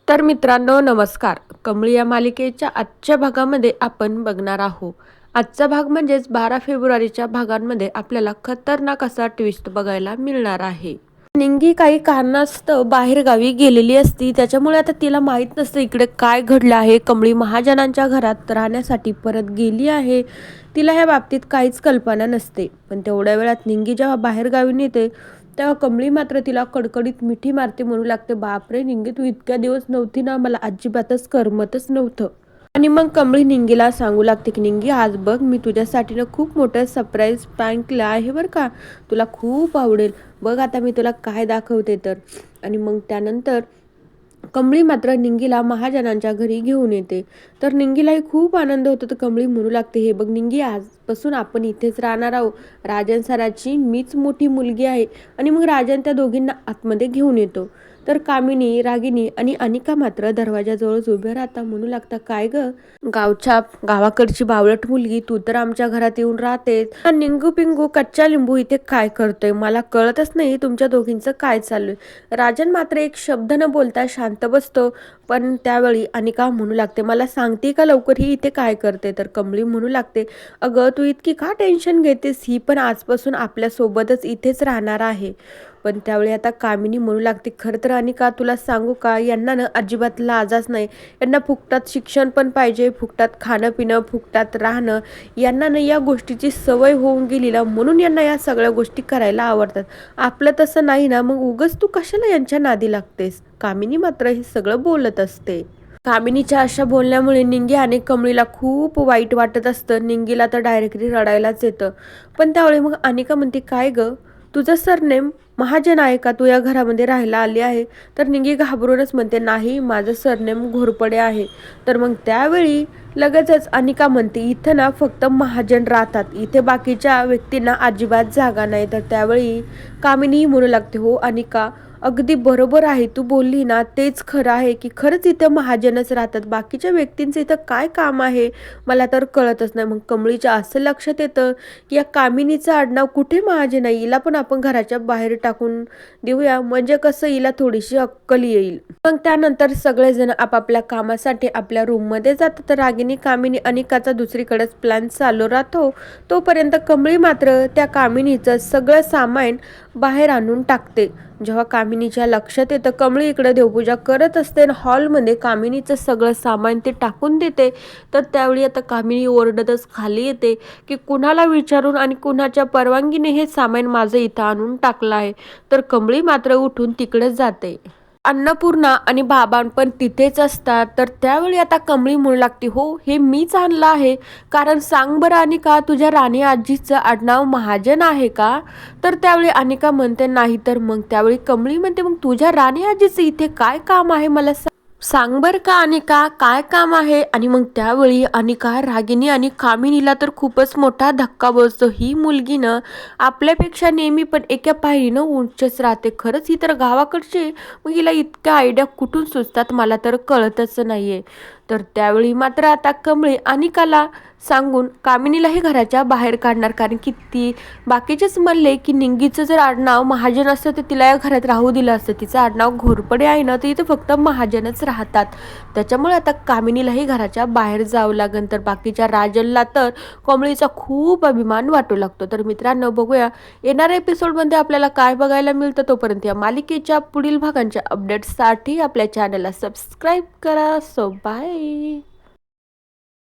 तर मित्रांनो नमस्कार. कमळी या मालिकेच्या आजच्या भागामध्ये आपण बघणार आहोत. आजचा भाग म्हणजेच 12 फेब्रुवारीच्या भागांमध्ये आपल्याला खतरनाक असा ट्विस्ट बघायला मिळणार आहे. निंगी काही कारणास्तव बाहेर गावी गेलेली असती, त्याच्यामुळे आता तिला माहीत नसतं इकडे काय घडलं आहे. कमळी महाजनांच्या घरात राहण्यासाठी परत गेली आहे. तिला ह्या बाबतीत काहीच कल्पना नसते. पण तेवढ्या वेळात निंगी जेव्हा बाहेर गावी नेते तेव्हा कमळी मात्र तिला कडकडीत मिठी मारते, म्हणू लागते, बापरे निंगी, तू इतक्या दिवस नव्हती ना, मला अजिबातच करमतच नव्हतं. आणि मग कमळी निंगीला सांगू लागते की निंगी, आज बघ मी तुझ्यासाठी ना खूप मोठं सरप्राईज प्लॅन केलं आहे बरं का, तुला खूप आवडेल. बघ आता मी तुला काय दाखवते तर. आणि मग त्यानंतर कमळी मात्र निंगीला महाजनांच्या घरी घेऊन येते. तर निंगीलाही खूप आनंद होतो. तर कमळी म्हणू लागते, हे बघ निंगी, आजपासून आपण इथेच राहणार आहोत. राजन सराची मीच मोठी मुलगी आहे. आणि मग राजन त्या दोघींना आतमध्ये घेऊन येतो. तर कामिनी, रागिनी आणि अनिका मात्र दरवाजाजवळच उभ्या राहता, म्हणू लागता, काय ग गावाकडची बावळट मुलगी, तू तर आमच्या घरात येऊन राहतेस. निंगू पिंगू कच्चा लिंबू इथे काय करतोय, मला कळतच नाही तुमच्या दोघींचं काय चाललंय. राजन मात्र एक शब्द न बोलता शांत बसतो. पण त्यावेळी अनिका म्हणू लागते, मला सांगते का लवकर ही इथे काय करते. तर कमळी म्हणू लागते, अगं तू इतकी का टेन्शन घेतेस, ही पण आजपासून आपल्या सोबतच इथेच राहणार आहे. पण त्यावेळी आता कामिनी म्हणू लागते, खरं तर अनिका तुला सांगू का, यांना ना अजिबात लाजच नाही. यांना फुकटात शिक्षण पण पाहिजे, फुकटात खाणं पिणं, फुकटात राहणं, यांना ना या गोष्टीची सवय होऊन गेली ना, म्हणून यांना या सगळ्या गोष्टी करायला आवडतात. आपलं तसं नाही ना, मग उगच तू कशाला यांच्या नादी लागतेस. कामिनी मात्र हे सगळं बोलत असते. कामिनीच्या अशा बोलण्यामुळे निंगी आणि कमळीला खूप वाईट वाटत असतं. निंगीला तर डायरेक्टली रडायलाच येतं. पण त्यावेळी मग अनिका म्हणते, काय ग, तुझं सरनेम महाजन आहे का, तू या घरामध्ये राहायला आली आहे. तर निंगी घाबरूनच म्हणते, नाही, माझं सरनेम घोरपडे आहे. तर मग त्यावेळी लगेचच अनिका म्हणते, इथं ना फक्त महाजन राहतात, इथे बाकीच्या व्यक्तींना अजिबात जागा नाही. तर त्यावेळी कामिनी म्हणू लागते, हो अनिका, अगदी बरोबर आहे, तू बोलली ना तेच खरं आहे की खरंच इथं महाजनच राहतात, बाकीच्या व्यक्तींचं इथं काय काम आहे मला तर कळतच नाही. मग कमळीच्या असं लक्षात येतं की या कामिनीचं आडनाव कुठे महाजन आहे, हिला पण आपण घराच्या बाहेर टाकून देऊया, म्हणजे कसं हिला थोडीशी अक्कल येईल. मग त्यानंतर सगळेजण आपापल्या कामासाठी आपल्या रूममध्ये जातात. तर रागिनी, कामिनी, अनिकाचा दुसरीकडेच प्लॅन चालू राहतो. तोपर्यंत कमळी मात्र त्या कामिनीचं सगळं सामान बाहेर आणून टाकते. जेव्हा कामिनीच्या लक्षात येतं, कमळी इकडे देवपूजा करत असते, हॉलमध्ये कामिनीचं सगळं सामान ते टाकून देते. तर त्यावेळी आता कामिनी ओरडतच खाली येते की कुणाला विचारून आणि कुणाच्या परवानगीने हे सामान माझं इथं आणून टाकलं आहे. तर कमळी मात्र उठून तिकडेच जाते. अन्नपूर्णा आणि बाबा पण तिथेच असतात. तर त्यावेळी आता कमळी म्हणू लागते, हो हे मीच आणलं आहे, कारण सांग बरं अनिका, तुझ्या राणी आजीचं आडनाव महाजन आहे का. तर त्यावेळी अनिका म्हणते, नाही. तर मग त्यावेळी कमळी म्हणते, मग तुझ्या राणी आजीचं इथे काय काम आहे, मला सांग बर का अनिका, काय काम आहे. आणि मग त्यावेळी अनिका, रागिनी आणि कामिनीला तर खूपच मोठा धक्का बसतो. ही मुलगी ना आपल्यापेक्षा नेहमी पण एका पायरीनं उंचच राहते. खरंच ही तर गावाकडची, मग हिला इतक्या आयडिया कुठून सुचतात मला तर कळतच नाहीये. तर त्यावेळी मात्र आता कमळी अनिकाला सांगून कामिनीलाही घराच्या बाहेर काढणार, कारण की ती बाकीचेच म्हणले की निंगीचं जर आडनाव महाजन असतं तर तिला या घरात राहू दिलं असतं. तिचं आडनाव घोरपडे आहे ना, तर इथं फक्त महाजनच राहतात. त्याच्यामुळे आता कामिनीलाही घराच्या बाहेर जावं लागेल. तर बाकीच्या राजनला तर कमळीचा खूप अभिमान वाटू लागतो. तर मित्रांनो, बघूया येणाऱ्या एपिसोडमध्ये आपल्याला काय बघायला मिळतं. तोपर्यंत या मालिकेच्या पुढील भागांच्या अपडेट्ससाठी आपल्या चॅनलला सबस्क्राईब करा. So bye.